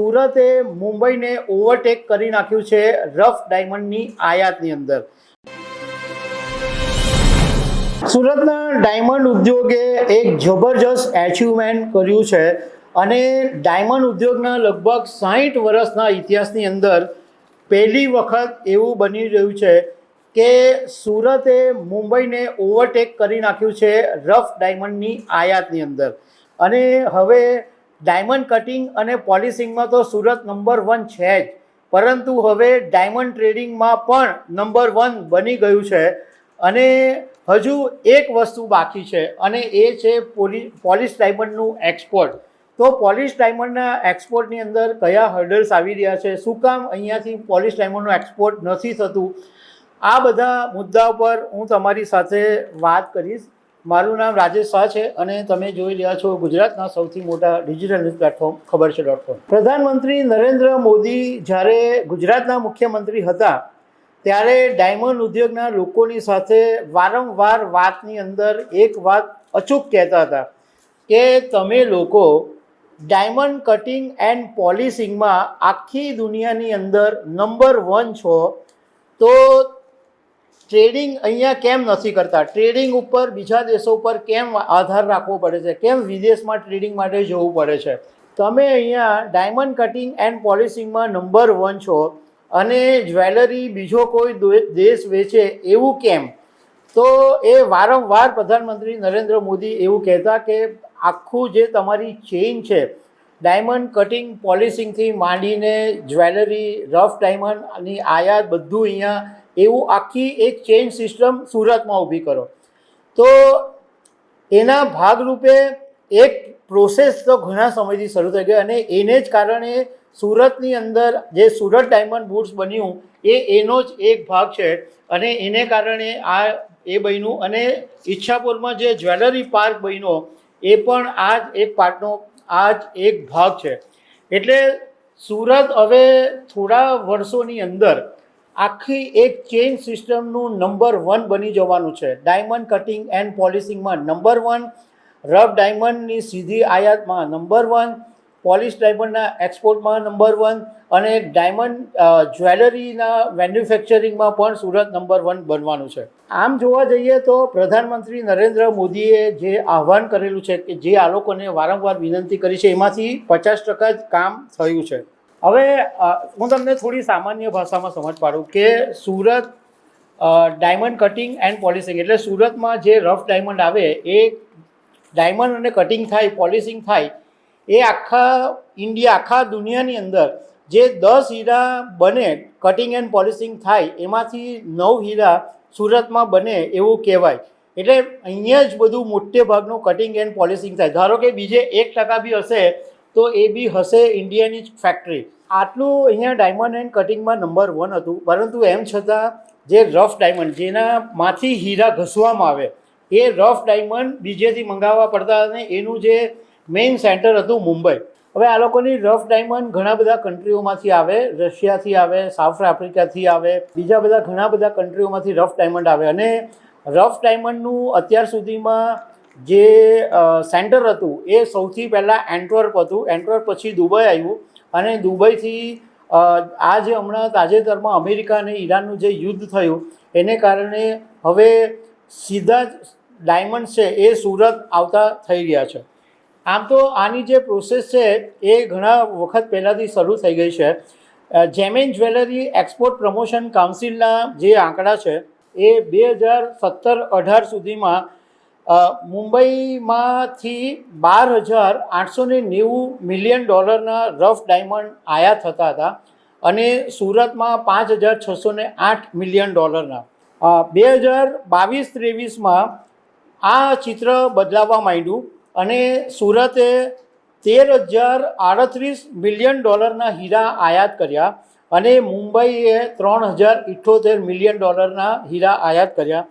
સુરતે મુંબઈને overtake કરી નાખ્યું છે રફ ડાયમંડની આયાતની અંદર. સુરતના ડાયમંડ ઉદ્યોગે એક જબરજસ્ત એચિવમેન્ટ કર્યું છે અને ડાયમંડ ઉદ્યોગના લગભગ 60 વર્ષના ઇતિહાસની અંદર પહેલી વખત એવું બની રહ્યું છે કે સુરતે મુંબઈને ઓવરટેક કરી નાખ્યું છે રફ ડાયમંડની આયાતની અંદર. અને હવે ડાયમંડ કટિંગ અને પોલિશિંગમાં તો સુરત નંબર 1 છે જ, પરંતુ હવે ડાયમંડ ટ્રેડિંગમાં પણ નંબર 1 બની ગયું છે. અને હજુ એક વસ્તુ બાકી છે અને એ છે પોલિશ ડાયમંડનું એક્સપોર્ટ. તો પોલિશ ડાયમંડના એક્સપોર્ટની અંદર કયા હર્ડલ્સ આવી રહ્યા છે, શું કામ અહીંયાથી પોલિશ ડાયમંડનું એક્સપોર્ટ નથી થતું, આ બધા મુદ્દા પર હું તમારી સાથે વાત કરીશ. મારું નામ રાજેશ શાહ છે અને તમે જોઈ રહ્યા છો ગુજરાતના સૌથી મોટા ડિજિટલ ન્યૂઝ પ્લેટફોર્મ ખબરછે.com. પ્રધાનમંત્રી નરેન્દ્ર મોદી જ્યારે ગુજરાતના મુખ્યમંત્રી હતા ત્યારે ડાયમંડ ઉદ્યોગના લોકોની સાથે વારંવાર વાતની અંદર એક વાત અચૂક કહેતા હતા કે તમે લોકો ડાયમંડ કટિંગ એન્ડ પોલિશિંગમાં આખી દુનિયાની અંદર નંબર 1 છો, તો ટ્રેડિંગ અહીંયા કેમ નથી કરતા? ટ્રેડિંગ ઉપર બીજા દેશો પર કેમ આધાર રાખવો પડે છે? કેમ વિદેશમાં ટ્રેડિંગ માટે જવું પડે છે? તમે અહીંયા ડાયમંડ કટિંગ એન્ડ પોલિશિંગમાં નંબર 1 છો અને જ્વેલરી બીજો કોઈ દેશ વેચે એવું કેમ? તો એ વારંવાર પ્રધાનમંત્રી નરેન્દ્ર મોદી એવું કહેતા કે આખું જે તમારી ચેઇન છે, ડાયમંડ કટિંગ પોલિશિંગથી માંડીને જ્વેલરી, રફ ડાયમંડની આયાત, બધું અહીંયા એવું આખી એક ચેઇન સિસ્ટમ સુરતમાં ઊભી કરો. તો એના ભાગરૂપે એક પ્રોસેસ તો ઘણા સમયથી શરૂ થઈ ગઈ અને એને જ કારણે સુરતની અંદર જે સુરત ડાયમંડ બુટ્સ બન્યું એનો જ એક ભાગ છે અને એને કારણે આ એ બન્યું. અને ઈચ્છાપુરમાં જે જ્વેલરી પાર્ક બન્યો એ પણ આ જ એક પાર્ટનો આ જ એક ભાગ છે. એટલે સુરત હવે થોડા વર્ષોની અંદર આખી એક ચેઇન સિસ્ટમનું નંબર 1 બની જવાનું છે. ડાયમંડ કટિંગ એન્ડ પોલિશિંગમાં નંબર 1, રફ ડાયમંડની સીધી આયાતમાં નંબર 1, પોલિશ ડાયમંડના એક્સપોર્ટમાં નંબર 1 અને ડાયમંડ જ્વેલરીના મેન્યુફેક્ચરિંગમાં પણ સુરત નંબર 1 બનવાનું છે. આમ જોવા જઈએ તો પ્રધાનમંત્રી નરેન્દ્ર મોદીએ જે આહ્વાન કરેલું છે કે જે આ લોકોને વારંવાર વિનંતી કરી છે એમાંથી 50% જ કામ થયું છે. હવે હું તમને થોડી સામાન્ય ભાષામાં સમજ પાડું કે Surat diamond cutting and polishing એટલે સુરતમાં જે રફ ડાયમંડ આવે એ ડાયમંડ અને કટિંગ થાય, પોલિશિંગ થાય, એ આખા ઇન્ડિયા, આખા દુનિયાની અંદર જે 10 હીરા બને, કટિંગ એન્ડ પોલિશિંગ થાય, એમાંથી 9 હીરા સુરતમાં બને એવું કહેવાય. એટલે અહીંયા જ બધું મોટે ભાગનું કટિંગ એન્ડ પોલિશિંગ થાય. ધારો કે બીજે 1% બી હશે તો એ બી હશે ઇન્ડિયાની જ ફેક્ટરી. આટલું અહીંયા ડાયમંડ એન્ડ કટિંગમાં નંબર 1 હતું, પરંતુ એમ છતાં જે રફ ડાયમંડ જેનામાંથી હીરા ઘસવામાં આવે એ રફ ડાયમંડ બીજેથી મંગાવવા પડતા અને એનું જે મેઇન સેન્ટર હતું મુંબઈ. હવે આ લોકોની રફ ડાયમંડ ઘણા બધા કન્ટ્રીઓમાંથી આવે, રશિયાથી આવે, સાઉથ આફ્રિકાથી આવે, બીજા બધા ઘણા બધા કન્ટ્રીઓમાંથી રફ ડાયમંડ આવે. અને રફ ડાયમંડનું અત્યાર સુધીમાં જે સેન્ટર હતું એ સૌથી પહેલાં એન્ટવર્પ હતું. એન્ટવર્પ પછી દુબઈ આવ્યું અને દુબઈથી આ જે હમણાં તાજેતરમાં અમેરિકા અને ઈરાનનું જે યુદ્ધ થયું એને કારણે હવે સીધા જ ડાયમંડ છે એ સુરત આવતા થઈ ગયા છે. આમ તો આની જે પ્રોસેસ છે એ ઘણા વખત પહેલાંથી શરૂ થઈ ગઈ છે. જેમેન જ્વેલરી એક્સપોર્ટ પ્રમોશન કાઉન્સિલના જે આંકડા છે એ 2017-18 સુધીમાં મુંબઈમાંથી $12,890 મિલિયન રફ ડાયમંડ આયાત થતા હતા અને સુરતમાં $5,608 મિલિયન. 2022-23માં આ ચિત્ર બદલાવા માંડ્યું અને સુરતે $13,038 મિલિયન હીરા આયાત કર્યા અને મુંબઈએ $3,078 મિલિયન હીરા આયાત કર્યા.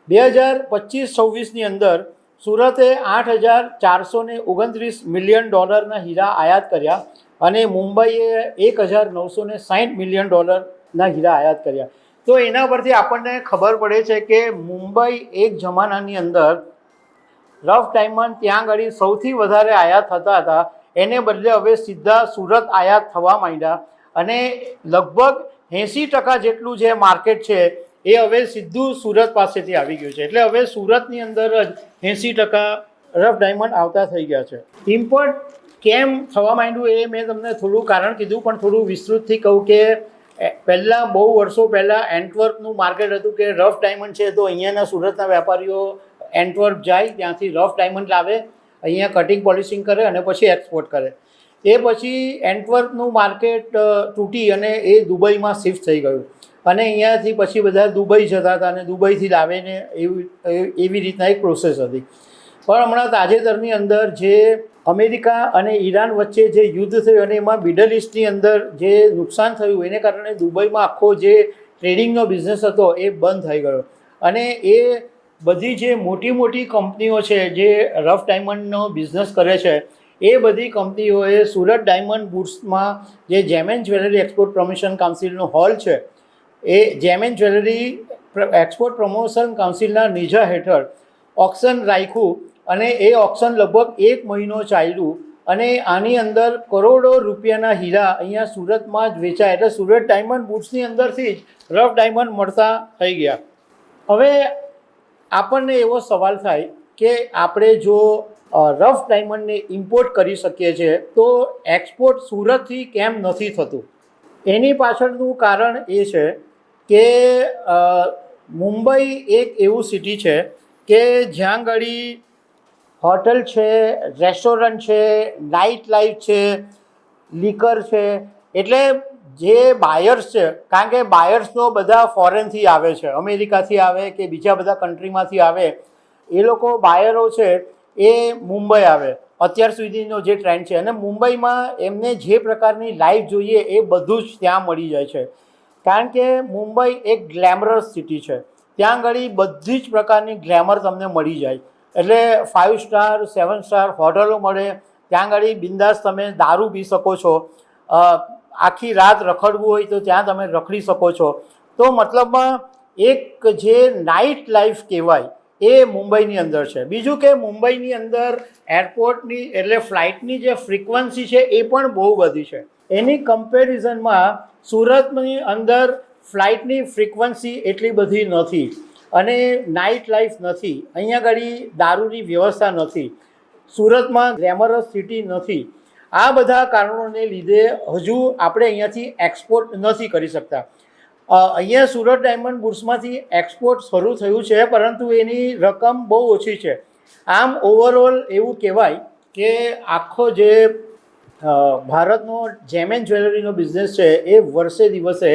2025-26ની અંદર સુરતે $8,429 મિલિયન હીરા આયાત કર્યા અને મુંબઈએ $1,960 મિલિયન હીરા આયાત કર્યા. તો એના પરથી આપણને ખબર પડે છે કે મુંબઈ એક જમાનાની અંદર રફ ડાયમંડ ત્યાં આગળ સૌથી વધારે આયાત થતા હતા એને બદલે હવે સીધા સુરત આયાત થવા માંડ્યા અને લગભગ 80% જેટલું જે માર્કેટ છે એ હવે સીધું સુરત પાસેથી આવી ગયું છે. એટલે હવે સુરતની અંદર જ 80% રફ ડાયમંડ આવતા થઈ ગયા છે. ઇમ્પોર્ટ કેમ થવા માંડ્યું એ મેં તમને થોડું કારણ કીધું, પણ થોડું વિસ્તૃતથી કહું કે પહેલાં બહુ વર્ષો પહેલાં એન્ટવર્પનું માર્કેટ હતું કે રફ ડાયમંડ છે તો અહીંયાના સુરતના વેપારીઓ એન્ટવર્પ જાય, ત્યાંથી રફ ડાયમંડ લાવે, અહીંયા કટિંગ પોલિશિંગ કરે અને પછી એક્સપોર્ટ કરે. એ પછી એન્ટવર્પનું માર્કેટ તૂટી અને એ દુબઈમાં શિફ્ટ થઈ ગયું અને અહીંયાથી પછી બધા દુબઈ જતા હતા અને દુબઈથી લાવીને એવી રીતના એક પ્રોસેસ હતી. પણ હમણાં તાજેતરની અંદર જે અમેરિકા અને ઈરાન વચ્ચે જે યુદ્ધ થયું અને એમાં મિડલ ઇસ્ટની અંદર જે નુકસાન થયું એને કારણે દુબઈમાં આખો જે ટ્રેડિંગનો બિઝનેસ હતો એ બંધ થઈ ગયો અને એ બધી જે મોટી મોટી કંપનીઓ છે જે રફ ડાયમંડનો બિઝનેસ કરે છે એ બધી કંપનીઓએ સુરત ડાયમંડ બુટ્સમાં જે gem and jewellery export promotion કાઉન્સિલનો હોલ છે એ gem and jewellery export promotion કાઉન્સિલના નીજા હેઠળ ઓક્શન રાખ્યું અને એ ઓક્શન લગભગ 1 મહિનો ચાલ્યું અને આની અંદર કરોડો રૂપિયાના હીરા અહીંયા સુરતમાં જ વેચાય. એટલે સુરત ડાયમંડ બુટ્સની અંદરથી જ રફ ડાયમંડ મળતા થઈ ગયા. હવે આપણને એવો સવાલ થાય કે આપણે જો રફ ડાયમંડને ઇમ્પોર્ટ કરી શકીએ છીએ તો એક્સપોર્ટ સુરતથી કેમ નથી થતું? એની પાછળનું કારણ એ છે કે મુંબઈ એક એવું સિટી છે કે જ્યાં આગળ હોટલ છે, રેસ્ટોરન્ટ છે, નાઇટ લાઈફ છે, લીકર છે. એટલે જે બાયર્સ છે, કારણ કે બાયર્સ તો બધા ફોરેનથી આવે છે, અમેરિકાથી આવે કે બીજા બધા કન્ટ્રીમાંથી આવે, એ લોકો બાયરો છે એ મુંબઈ આવે અત્યાર સુધીનો જે ટ્રેન્ડ છે. અને મુંબઈમાં એમને જે પ્રકારની લાઈફ જોઈએ એ બધું જ ત્યાં મળી જાય છે, કારણ કે મુંબઈ એક ગ્લેમરસ સિટી છે. ત્યાં આગળ બધી જ પ્રકારની ગ્લેમર તમને મળી જાય. એટલે 5 સ્ટાર 7 સ્ટાર હોટલો મળે, ત્યાં આગળ બિંદાસ તમે દારૂ પી શકો છો, આખી રાત રખડવું હોય તો ત્યાં તમે રખડી શકો છો. તો મતલબમાં એક જે નાઇટ લાઈફ કહેવાય એ મુંબઈની અંદર છે. બીજું કે મુંબઈની અંદર એરપોર્ટની એટલે ફ્લાઇટની જે ફ્રિકવન્સી છે એ પણ બહુ બધી છે. એની કમ્પેરિઝનમાં સુરતની અંદર ફ્લાઇટની ફ્રિકવન્સી એટલી બધી નથી અને નાઇટ લાઈફ નથી. અહીંયા આગળ દારૂની વ્યવસ્થા નથી, સુરતમાં ગ્લેમરસ સિટી નથી. આ બધા કારણોને લીધે હજુ આપણે અહીંયાથી એક્સપોર્ટ નથી કરી શકતા. અહીંયા સુરત ડાયમંડ બુટ્સમાંથી એક્સપોર્ટ શરૂ થયું છે, પરંતુ એની રકમ બહુ ઓછી છે. આમ ઓવરઓલ એવું કહેવાય કે આખો જે ભારતનો જેમ એન્ડ જ્વેલરીનો બિઝનેસ છે એ વર્ષે દિવસે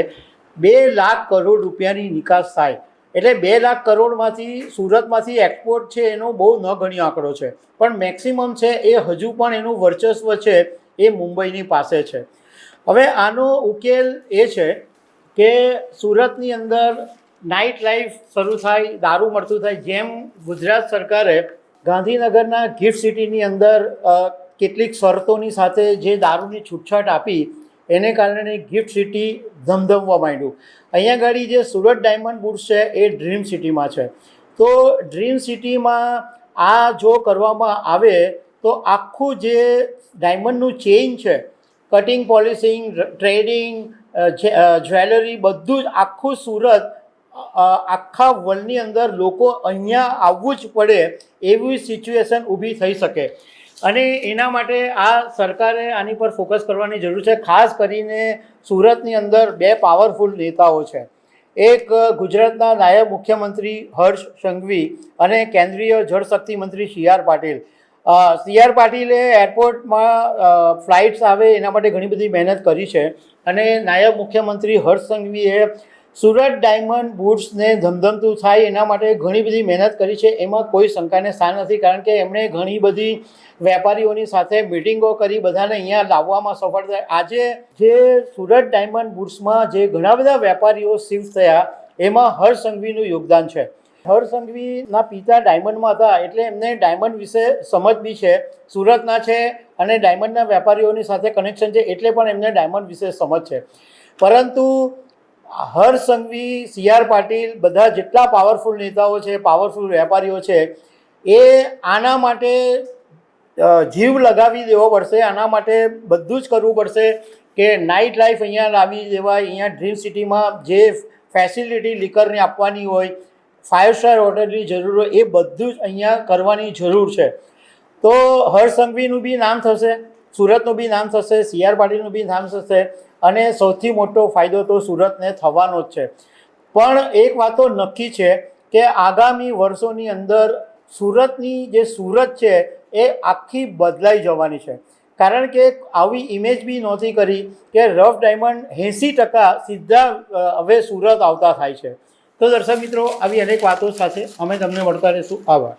2 લાખ કરોડ રૂપિયાની નિકાસ થાય. એટલે 2 લાખ કરોડમાંથી સુરતમાંથી એક્સપોર્ટ છે એનો બહુ ન ગણ્યો આંકડો છે, પણ મેક્સિમમ છે એ હજુ પણ એનું વર્ચસ્વ છે એ મુંબઈની પાસે છે. હવે આનો ઉકેલ એ છે કે સુરતની અંદર નાઇટ લાઈફ શરૂ થાય, દારૂ મળતું થાય. જેમ ગુજરાત સરકારે ગાંધીનગરના ગિફ્ટ સિટીની અંદર કેટલીક શરતોની સાથે જે દારૂની છૂટછાટ આપી એને કારણે ગિફ્ટ સિટી ધમધમવા માંડ્યું. અહીંયા આગળ જે સુરત ડાયમંડ બુટ્સ છે એ ડ્રીમ સિટીમાં છે. તો ડ્રીમ સિટીમાં આ જો કરવામાં આવે તો આખું જે ડાયમંડનું ચેઇન છે, કટિંગ પોલિશિંગ, ટ્રેડિંગ, જ્વેલરી, બધું જ આખું સુરત આખા વર્લ્ડની અંદર લોકો અહીંયા આવવું જ પડે એવી સિચ્યુએશન ઊભી થઈ શકે. અને એના માટે આ સરકારે આની પર ફોકસ કરવાની જરૂર છે. ખાસ કરીને સુરતની અંદર 2 પાવરફુલ નેતાઓ છે. એક ગુજરાતના નાયબ મુખ્યમંત્રી હર્ષ સંઘવી અને કેન્દ્રીય જળશક્તિ મંત્રી CR પાટીલ. CR પાટીલે એરપોર્ટમાં ફ્લાઇટ્સ આવે એના માટે ઘણી બધી મહેનત કરી છે અને નાયબ મુખ્યમંત્રી હર્ષ સંઘવીએ સુરત ડાયમંડ બુટ્સને ધમધમતું થાય એના માટે ઘણી બધી મહેનત કરી છે. એમાં કોઈ શંકાને સ્થાન નથી, કારણ કે એમણે ઘણી બધી વેપારીઓની સાથે મિટિંગો કરી, બધાને અહીંયા લાવવામાં સફળ થાય. આજે જે સુરત ડાયમંડ બુટ્સમાં જે ઘણા બધા વેપારીઓ શિફ્ટ થયા એમાં હર્ષ સંઘવીનું યોગદાન છે. હર્ષ સંઘવીના પિતા ડાયમંડમાં હતા એટલે એમને ડાયમંડ વિશે સમજ બી છે, સુરતના છે અને ડાયમંડના વેપારીઓની સાથે કનેક્શન છે એટલે પણ એમને ડાયમંડ વિશે સમજ છે. પરંતુ હર્ષ સંઘવી, CR પાટીલ, બધા જેટલા પાવરફુલ નેતાઓ છે, પાવરફુલ વેપારીઓ છે, એ આના માટે જીવ લગાવી દેવો પડશે. આના માટે બધું જ કરવું પડશે કે નાઇટ લાઈફ અહીંયા લાવી દેવાય. અહીંયા ડ્રીમ સિટીમાં જે ફેસિલિટી લીકરની આપવાની હોય, 5 સ્ટાર હોટલની જરૂર હોય, એ બધું જ અહીંયા કરવાની જરૂર છે. તો હર્ષ સંઘવીનું બી નામ થશે, સુરતનું બી નામ થશે, CR પાટીલનું બી નામ થશે, અને સૌથી મોટો ફાયદો તો સુરતને થવાનો જ છે. પણ એક વાત તો નક્કી છે કે આગામી વર્ષોની અંદર સુરતની જે સુરત છે એ આખી બદલાઈ જવાની છે. કારણ કે આવી ઇમેજ બી નહોતી કરી કે રફ ડાયમંડ 80% સીધા હવે સુરત આવતા થાય છે. તો દર્શક મિત્રો, આવી અનેક વાતો સાથે અમે તમને મળતા રહીશું. આભાર.